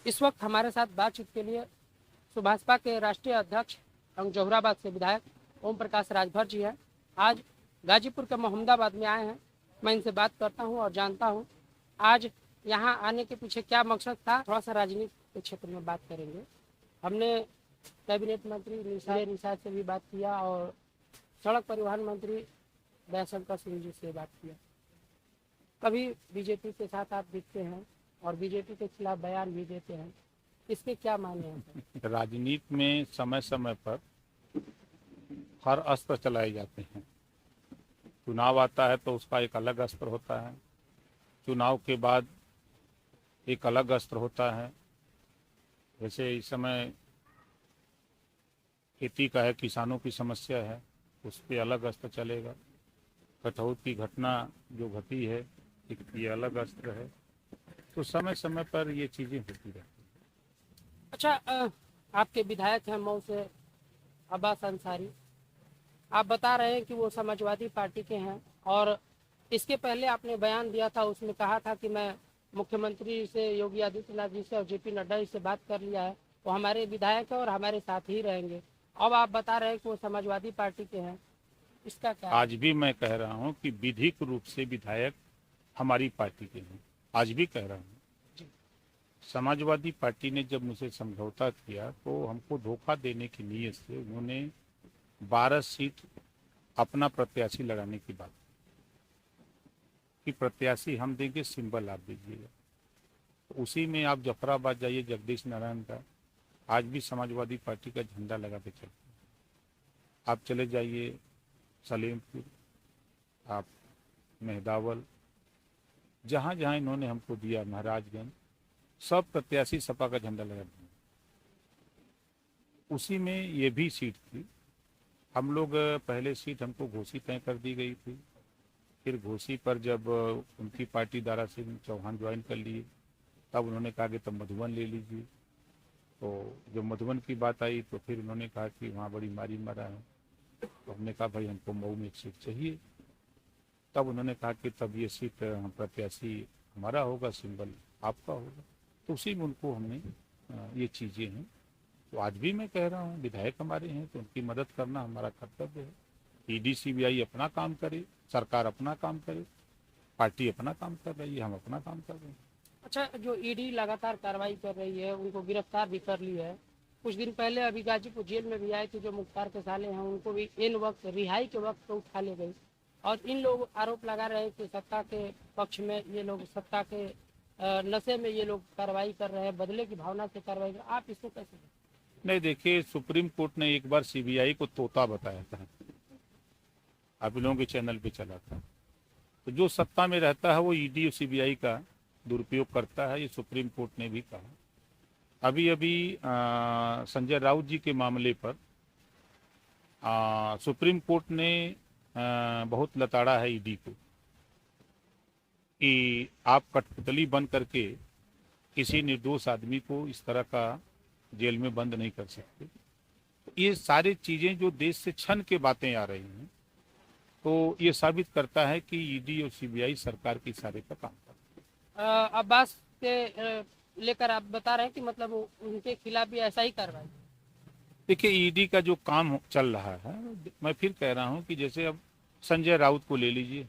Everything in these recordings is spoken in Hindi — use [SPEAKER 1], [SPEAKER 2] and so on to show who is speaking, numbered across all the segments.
[SPEAKER 1] इस वक्त हमारे साथ बातचीत के लिए सुभाषपा के राष्ट्रीय अध्यक्ष एवं जौहराबाद से विधायक ओम प्रकाश राजभर जी हैं। आज गाजीपुर के मोहम्मदाबाद में आए हैं। मैं इनसे बात करता हूं और जानता हूं आज यहां आने के पीछे क्या मकसद था। थोड़ा सा राजनीति के क्षेत्र में बात करेंगे। हमने कैबिनेट मंत्री निषाद से भी बात किया और सड़क परिवहन मंत्री दयाशंकर सिंह जी से बात किया। कभी बीजेपी के साथ आप दिखते हैं और बीजेपी के खिलाफ बयान भी देते हैं, इसके क्या माने हैं?
[SPEAKER 2] राजनीति में समय समय पर हर अस्त्र चलाए जाते हैं। चुनाव आता है तो उसका एक अलग अस्त्र होता है, चुनाव के बाद एक अलग अस्त्र होता है। जैसे इस समय खेती का है, किसानों की समस्या है, उस पर अलग अस्त्र चलेगा। कठौत की घटना जो घटी है, एक ये अलग अस्त्र है। तो समय समय पर ये चीज़ें होती रहती हैं।
[SPEAKER 1] अच्छा, आपके विधायक हैं मऊ से अब्बास अंसारी, आप बता रहे हैं कि वो समाजवादी पार्टी के हैं और इसके पहले आपने बयान दिया था, उसमें कहा था कि मैं मुख्यमंत्री से, योगी आदित्यनाथ जी से और जेपी नड्डा जी से बात कर लिया है, वो हमारे विधायक है और हमारे साथ ही रहेंगे। अब आप बता रहे हैं कि वो समाजवादी पार्टी के हैं, इसका क्या?
[SPEAKER 2] आज भी मैं कह रहा हूँ कि विधिक रूप से विधायक हमारी पार्टी के हैं। आज भी कह रहा हूँ, समाजवादी पार्टी ने जब मुझसे समझौता किया तो हमको धोखा देने की नीयत से उन्होंने 12 सीट अपना प्रत्याशी लगाने की बात कि प्रत्याशी हम देंगे, सिंबल आप दीजिएगा। तो उसी में आप जफराबाद जाइए, जगदीश नारायण का आज भी समाजवादी पार्टी का झंडा लगा के चलते हैं। आप चले जाइए सलेमपुर, आप मेहदावल, जहाँ जहाँ इन्होंने हमको दिया, महाराजगंज, सब प्रत्याशी सपा का झंडा लगा दिया। उसी में ये भी सीट थी। हम लोग पहले सीट हमको घोसी तय कर दी गई थी, फिर घोसी पर जब उनकी पार्टी दारा सिंह चौहान ज्वाइन कर लिए तब उन्होंने कहा कि तब मधुबन ले लीजिए। तो जब मधुबन की बात आई तो फिर उन्होंने कहा कि वहाँ बड़ी मारी मारा है। तो हमने कहा भाई हमको मऊ में एक सीट चाहिए। तब उन्होंने कहा कि तब ये सीट हम प्रत्याशी हमारा होगा, सिंबल आपका होगा। तो उसी में उनको हमने ये चीज़ें हैं। तो आज भी मैं कह रहा हूँ विधायक हमारे हैं तो उनकी मदद करना हमारा कर्तव्य है। ईडी सीबीआई अपना काम करे, सरकार अपना काम करे, पार्टी अपना काम कर रही है, हम अपना काम कर रहे हैं।
[SPEAKER 1] अच्छा, जो ईडी लगातार कार्रवाई कर रही है, उनको गिरफ्तार भी कर ली है। कुछ दिन पहले अभी गाजीपुर जेल में भी आए थे जो मुख्तार के साले हैं, उनको भी इन वक्त रिहाई के वक्त तो उठा ले गई। और इन लोग आरोप लगा रहे हैं कि सत्ता के पक्ष में ये लोग, सत्ता के नशे में ये लोग कार्रवाई कर रहे हैं, बदले की भावना से कार्रवाई कर। आप इसको कैसे?
[SPEAKER 2] नहीं, देखिए, सुप्रीम कोर्ट ने एक बार सीबीआई को तोता बताया था, आप लोगों के चैनल पे चला था। तो जो सत्ता में रहता है वो ईडी और सीबीआई का दुरुपयोग करता है, ये सुप्रीम कोर्ट ने भी कहा। अभी अभी संजय राउत जी के मामले पर सुप्रीम कोर्ट ने बहुत लताड़ा है ईडी को कि आप कठपुतली बन करके किसी निर्दोष आदमी को इस तरह का जेल में बंद नहीं कर सकते। ये सारी चीज़ें जो देश से छन के बातें आ रही हैं, तो ये साबित करता है कि ईडी और सीबीआई सरकार के इशारे पर काम करती है।
[SPEAKER 1] अब्बास के लेकर आप बता रहे हैं कि मतलब उनके खिलाफ भी ऐसा ही कार्रवाई?
[SPEAKER 2] देखिए, ईडी का जो काम चल रहा है, मैं फिर कह रहा हूं कि जैसे अब संजय राउत को ले लीजिए,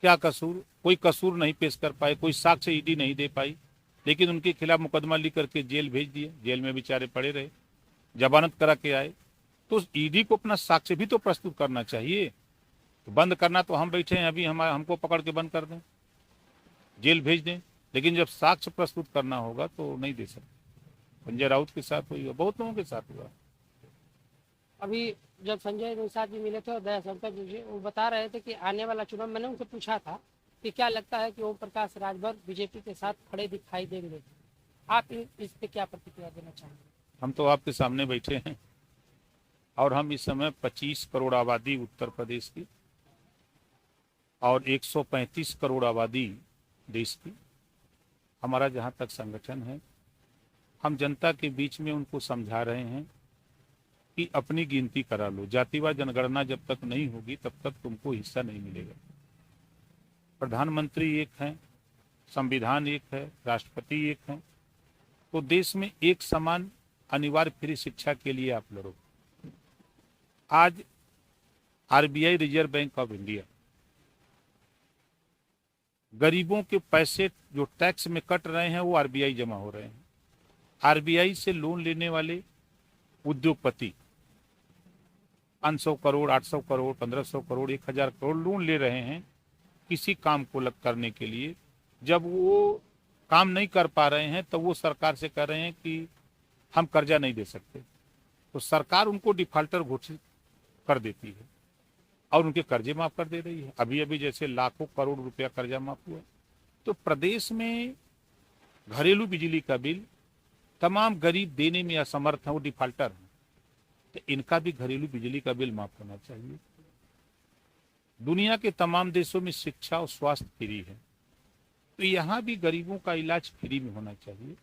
[SPEAKER 2] क्या कसूर? कोई कसूर नहीं पेश कर पाए, कोई साक्ष्य ईडी नहीं दे पाई, लेकिन उनके खिलाफ मुकदमा लिख करके जेल भेज दिया। जेल में बेचारे पड़े रहे, जमानत करा के आए। तो ईडी को अपना साक्ष्य भी तो प्रस्तुत करना चाहिए। तो बंद करना तो हम बैठे हैं, अभी हमको पकड़ के बंद कर दें, जेल भेज दें, लेकिन जब साक्ष्य प्रस्तुत करना होगा तो नहीं दे सकते। संजय राउत के साथ हुआ, बहुत लोगों के साथ हुआ।
[SPEAKER 1] अभी जब संजय निषाद जी मिले थे और दयाशंकर जी, वो बता रहे थे कि आने वाला चुनाव, मैंने उनसे पूछा था कि क्या लगता है कि ओम प्रकाश राजभर बीजेपी के साथ खड़े दिखाई देंगे, आप इस पे क्या प्रतिक्रिया देना चाहेंगे?
[SPEAKER 2] हम तो आपके सामने बैठे हैं और हम इस समय 25 करोड़ आबादी उत्तर प्रदेश की और 135 करोड़ आबादी देश की, हमारा जहाँ तक संगठन है, हम जनता के बीच में उनको समझा रहे हैं कि अपनी गिनती करा लो। जातिवाद जनगणना जब तक नहीं होगी तब तक तुमको हिस्सा नहीं मिलेगा। प्रधानमंत्री एक हैं, संविधान एक है, राष्ट्रपति एक हैं, तो देश में एक समान अनिवार्य फ्री शिक्षा के लिए आप लड़ो। आज RBI, reserve bank of India, गरीबों के पैसे जो टैक्स में कट रहे हैं वो आरबीआई जमा हो रहे हैं। आरबीआई से लोन लेने वाले उद्योगपति 500 करोड़, 800 करोड़, 1500 करोड़, 1000 करोड़ लोन ले रहे हैं किसी काम को करने के लिए। जब वो काम नहीं कर पा रहे हैं तो वो सरकार से कह रहे हैं कि हम कर्जा नहीं दे सकते, तो सरकार उनको डिफाल्टर घोषित कर देती है और उनके कर्जे माफ कर दे रही है। अभी अभी जैसे लाखों करोड़ रुपया कर्जा माफ हुआ। तो प्रदेश में घरेलू बिजली का बिल तमाम गरीब देने में असमर्थ है, वो डिफाल्टर है, तो इनका भी घरेलू बिजली का बिल माफ होना चाहिए। दुनिया के तमाम देशों में शिक्षा और स्वास्थ्य फ्री है, तो यहाँ भी गरीबों का इलाज फ्री में होना चाहिए।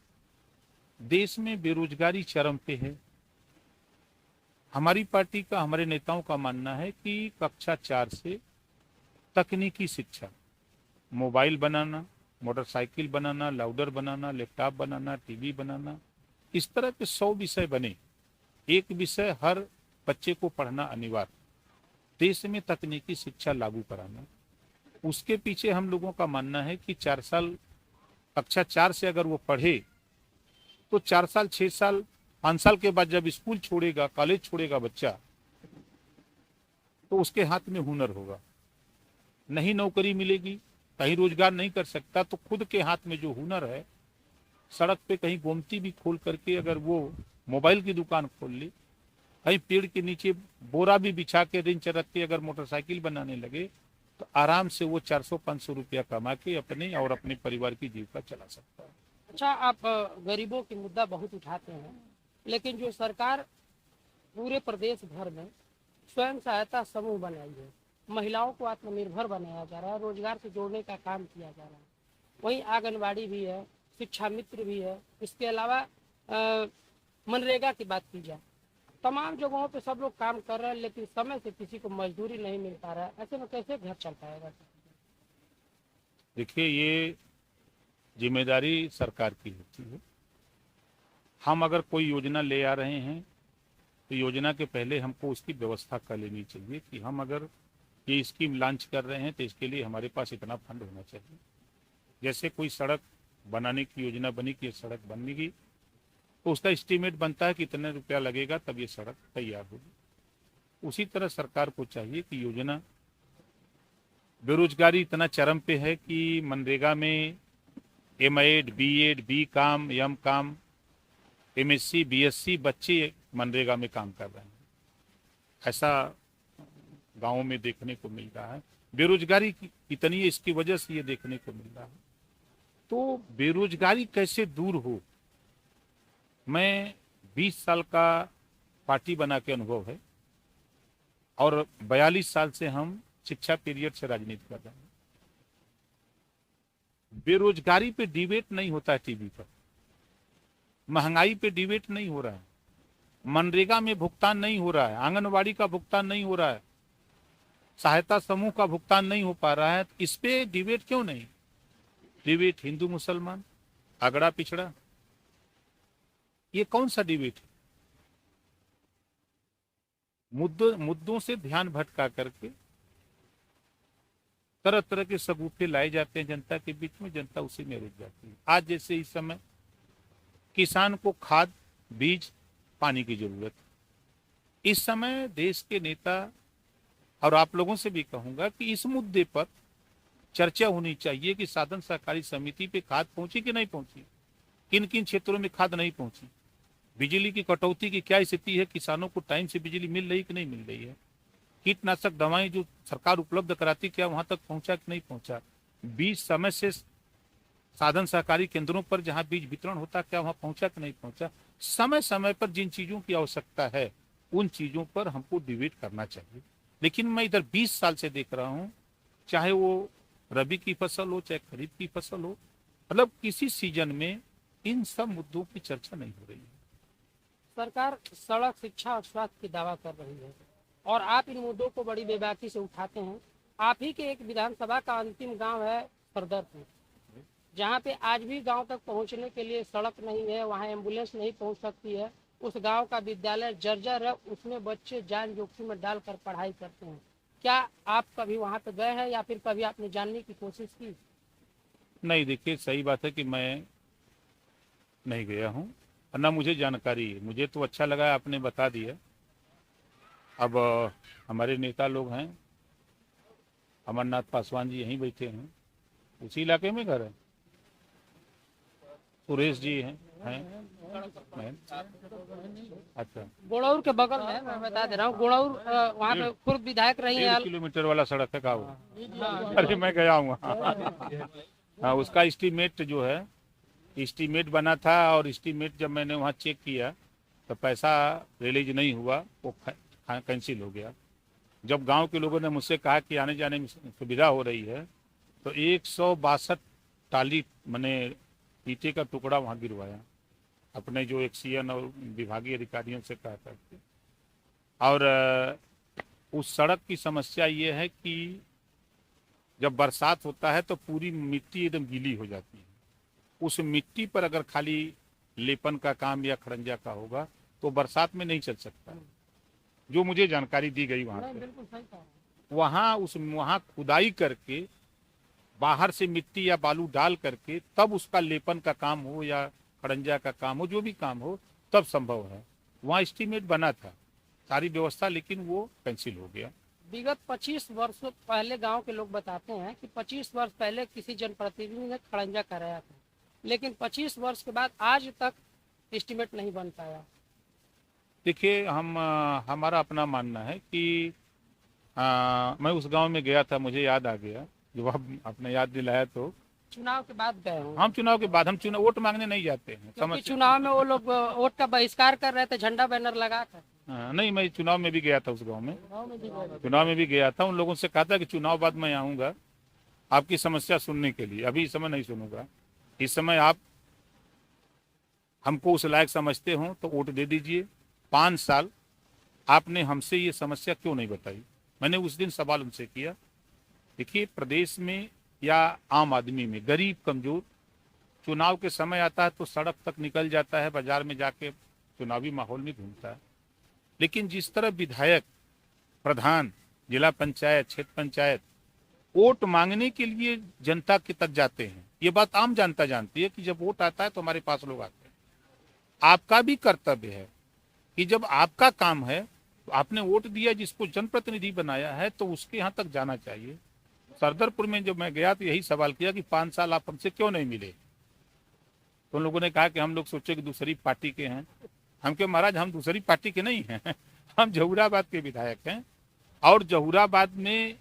[SPEAKER 2] देश में बेरोजगारी चरम पे है। हमारी पार्टी का, हमारे नेताओं का मानना है कि कक्षा 4 से तकनीकी शिक्षा, मोबाइल बनाना, मोटरसाइकिल बनाना, लाउडर बनाना, लैपटॉप बनाना, टीवी बनाना, इस तरह के 100 विषय बने, एक विषय हर बच्चे को पढ़ना अनिवार्य। देश में तकनीकी शिक्षा लागू कराना, उसके पीछे हम लोगों का मानना है कि 4 साल, कक्षा 4 से अगर वो पढ़े तो 4 साल, 6 साल, 5 साल के बाद जब स्कूल छोड़ेगा, कॉलेज छोड़ेगा बच्चा, तो उसके हाथ में हुनर होगा। नहीं नौकरी मिलेगी, कहीं रोजगार नहीं कर सकता, तो खुद के हाथ में जो हुनर है, सड़क पे कहीं गोमती भी खोल करके अगर वो मोबाइल की दुकान खोल ले, कहीं पेड़ के नीचे बोरा भी बिछा के रिंच रख के अगर मोटरसाइकिल बनाने लगे, तो आराम से वो 400-500 रुपया कमा के अपने और अपने परिवार की जीविका चला सकता है।
[SPEAKER 1] अच्छा, आप गरीबों की मुद्दा बहुत उठाते हैं, लेकिन जो सरकार पूरे प्रदेश भर में स्वयं सहायता समूह बनाई है, महिलाओं को आत्मनिर्भर बनाया जा रहा है, रोजगार से जोड़ने का काम किया जा रहा है, वहीं आंगनबाड़ी भी है, शिक्षा मित्र भी है, इसके अलावा मनरेगा की बात की जाए, तमाम जगहों पे सब लोग काम कर रहे हैं, लेकिन समय से किसी को मजदूरी नहीं मिल पा रहा है। ऐसे में कैसे घर चल पाएगा?
[SPEAKER 2] देखिए, ये जिम्मेदारी सरकार की होती है। हम अगर कोई योजना ले आ रहे हैं तो योजना के पहले हमको उसकी व्यवस्था कर लेनी चाहिए कि हम अगर ये स्कीम लॉन्च कर रहे हैं तो इसके लिए हमारे पास इतना फंड होना चाहिए। जैसे कोई सड़क बनाने की योजना बनी कि सड़क बनेगी, तो उसका एस्टीमेट बनता है कि इतना रुपया लगेगा तब ये सड़क तैयार होगी। उसी तरह सरकार को चाहिए कि योजना, बेरोजगारी इतना चरम पे है कि मनरेगा में MEd, BEd, BCom, MCom, MSc, BSc बच्चे मनरेगा में काम कर रहे हैं। ऐसा गांवों में देखने को मिल रहा है। बेरोजगारी इतनी है, इसकी वजह से ये देखने को मिल रहा है। तो बेरोजगारी कैसे दूर हो, मैं 20 साल का पार्टी बना के अनुभव है और 42 साल से हम शिक्षा पीरियड से राजनीति कर रहे हैं। बेरोजगारी पे डिबेट नहीं होता है टीवी पर, महंगाई पे डिबेट नहीं हो रहा है, मनरेगा में भुगतान नहीं हो रहा है, आंगनवाड़ी का भुगतान नहीं हो रहा है, सहायता समूह का भुगतान नहीं हो पा रहा है। इस पे डिबेट क्यों नहीं? डिबेट हिंदू मुसलमान, अगड़ा पिछड़ा, ये कौन सा डिबेट है? मुद्दों से ध्यान भटका करके तरह तरह के सगुफे लाए जाते हैं जनता के बीच में, जनता उसी में रुक जाती है। आज जैसे इस समय किसान को खाद, बीज, पानी की जरूरत है। इस समय देश के नेता और आप लोगों से भी कहूंगा कि इस मुद्दे पर चर्चा होनी चाहिए कि साधन सहकारी समिति पे खाद पहुंची कि नहीं पहुंची, किन किन क्षेत्रों में खाद नहीं पहुंची, बिजली की कटौती की क्या स्थिति है, किसानों को टाइम से बिजली मिल रही कि नहीं मिल रही है, कीटनाशक दवाएं जो सरकार उपलब्ध कराती क्या वहां तक पहुंचा कि नहीं पहुंचा, बीज समय से साधन सहकारी केंद्रों पर जहां बीज वितरण होता क्या वहां पहुंचा कि नहीं पहुंचा। समय समय पर जिन चीजों की आवश्यकता है उन चीजों पर हमको डिबेट करना चाहिए। लेकिन मैं इधर 20 साल से देख रहा हूं, चाहे वो रबी की फसल हो चाहे खरीफ की फसल हो, मतलब किसी सीजन में इन सब मुद्दों की चर्चा नहीं हो रही है।
[SPEAKER 1] सरकार सड़क, शिक्षा और स्वास्थ्य की दावा कर रही है और आप इन मुद्दों को बड़ी बेबाकी से उठाते हैं। आप ही के एक विधानसभा का अंतिम गांव है सरदरपुर, जहाँ पे आज भी गांव तक पहुंचने के लिए सड़क नहीं है, वहाँ एम्बुलेंस नहीं पहुंच सकती है, उस गांव का विद्यालय जर्जर है, उसमें बच्चे जान जोखिम में डालकर पढ़ाई करते हैं। क्या आप कभी वहाँ पे गए हैं या फिर कभी आपने जानने की कोशिश की?
[SPEAKER 2] नहीं, देखिए सही बात है कि मैं नहीं गया हूँ और ना मुझे जानकारी है। मुझे तो अच्छा लगा आपने बता दिया। अब हमारे नेता लोग हैं, अमरनाथ पासवान जी यहीं बैठे हैं, उसी इलाके में घर है। सुरेश जी हैं। अच्छा,
[SPEAKER 1] गुड़ौर के बगल में, मैं बता दे रहा हूँ, गुड़ौर वहाँ पे खुद विधायक रही है।
[SPEAKER 2] 1.5 किलोमीटर वाला सड़क है का वो?
[SPEAKER 1] हाँ,
[SPEAKER 2] अरे मैं गया हूँ वहाँ। हाँ, उसका एस्टीमेट जो है, एस्टीमेट बना था और एस्टीमेट जब मैंने वहाँ चेक किया तो पैसा रिलीज नहीं हुआ, वो कैंसिल हो गया। जब गांव के लोगों ने मुझसे कहा कि आने जाने में सुविधा हो रही है तो 162 टाली मैंने ईंटे का टुकड़ा वहाँ गिरवाया, अपने जो एक्सीएन और विभागीय अधिकारियों से कहा करके। और उस सड़क की समस्या ये है कि जब बरसात होता है तो पूरी मिट्टी एकदम गीली हो जाती है। उस मिट्टी पर अगर खाली लेपन का काम या खड़ंजा का होगा तो बरसात में नहीं चल सकता, जो मुझे जानकारी दी गई वहाँ पे।
[SPEAKER 1] बिल्कुल सही कहा।
[SPEAKER 2] वहाँ खुदाई करके बाहर से मिट्टी या बालू डाल करके तब उसका लेपन का काम हो या खड़ंजा का काम हो, जो भी काम हो, तब संभव है। वहाँ एस्टीमेट बना था सारी व्यवस्था, लेकिन वो कैंसिल हो गया।
[SPEAKER 1] विगत 25 वर्ष पहले गांव के लोग बताते हैं कि 25 वर्ष पहले किसी जनप्रतिनिधि ने खड़ंजा कराया था, लेकिन 25 वर्ष के बाद आज तक एस्टीमेट नहीं बन पाया।
[SPEAKER 2] देखिए, हमारा अपना मानना है कि मैं उस गांव में गया था, मुझे याद आ गया जो आपने याद दिलाया। तो
[SPEAKER 1] चुनाव के बाद गए हो?
[SPEAKER 2] हम चुनाव के बाद, हम चुनाव वोट मांगने नहीं जाते हैं।
[SPEAKER 1] क्योंकि चुनाव में वो लोग वोट का बहिष्कार कर रहे थे, झंडा बैनर लगा कर।
[SPEAKER 2] नहीं, मैं चुनाव में भी गया था उस गांव में,
[SPEAKER 1] भी
[SPEAKER 2] चुनाव में भी गया था। उन लोगों से कहा था कि चुनाव बाद मैं आऊँगा आपकी समस्या सुनने के लिए, अभी इस समय नहीं सुनूंगा। इस समय आप हमको उस लायक समझते हो तो वोट दे दीजिए। 5 साल आपने हमसे ये समस्या क्यों नहीं बताई? मैंने उस दिन सवाल उनसे किया। देखिए, प्रदेश में या आम आदमी में गरीब कमजोर चुनाव के समय आता है तो सड़क तक निकल जाता है, बाजार में जाके चुनावी माहौल में घूमता है। लेकिन जिस तरह विधायक, प्रधान, जिला पंचायत, क्षेत्र पंचायत वोट मांगने के लिए जनता के तक जाते हैं, ये बात आम जनता जानती है कि जब वोट आता है तो हमारे पास लोग आते हैं। आपका भी कर्तव्य है कि जब आपका काम है तो आपने वोट दिया, जिसको जनप्रतिनिधि बनाया है, तो उसके यहाँ तक जाना चाहिए। सरदरपुर में जब मैं गया तो यही सवाल किया कि 5 साल आप हमसे क्यों नहीं मिले? तो उन लोगों ने कहा कि हम लोग सोचे कि दूसरी पार्टी के हैं। हम के महाराज, हम दूसरी पार्टी के नहीं हैं, हम जहूराबाद के विधायक हैं। और जहूराबाद में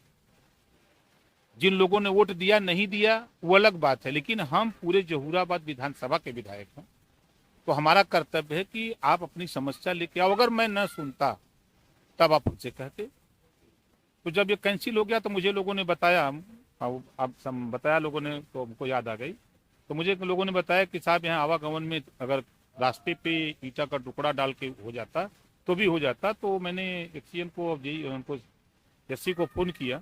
[SPEAKER 2] जिन लोगों ने वोट दिया नहीं दिया वो अलग बात है, लेकिन हम पूरे जहूराबाद विधानसभा के विधायक हैं। तो हमारा कर्तव्य है कि आप अपनी समस्या लेके आओ। अगर मैं न सुनता तब आप हमसे कहते। तो जब ये कैंसिल हो गया तो मुझे लोगों ने बताया, अब बताया लोगों ने, तो हमको याद आ गई। तो मुझे लोगों ने बताया कि साहब यहाँ आवागमन में अगर रास्ते पे ईंटा का टुकड़ा डाल के हो जाता तो भी हो जाता। तो मैंने एक्सीएन को, उनको एससी को फ़ोन किया,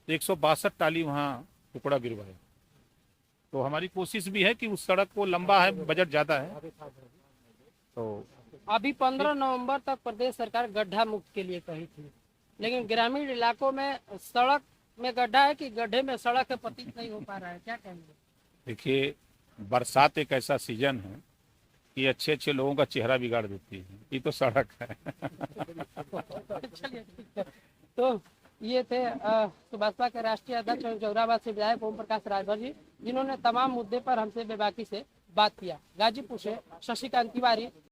[SPEAKER 2] 162 टाली वहाँ टुकड़ा गिरवाया। तो हमारी कोशिश भी है कि उस सड़क को, लंबा है, बजट ज़्यादा है। तो
[SPEAKER 1] अभी 15 नवंबर तक प्रदेश सरकार गड्ढा मुक्त के लिए कही थी, लेकिन ग्रामीण इलाकों में सड़क में गड्ढा है कि गड्ढे में सड़क है, पतित नहीं हो पा रहा है। क्या कहेंगे?
[SPEAKER 2] देखिए, बरसात एक ऐसा सीजन है कि अच्छे अच्छे लोगों का चेहरा बिगाड़ देती है। ये तो सड़क है।
[SPEAKER 1] चलिए, ठीक है। तो ये थे भाजपा के राष्ट्रीय अध्यक्ष और जौहराबाद से विधायक ओम प्रकाश राजभर जी, जिन्होंने तमाम मुद्दे पर हमसे बेबाकी से बात किया। गाजीपुर से शशिकांत तिवारी।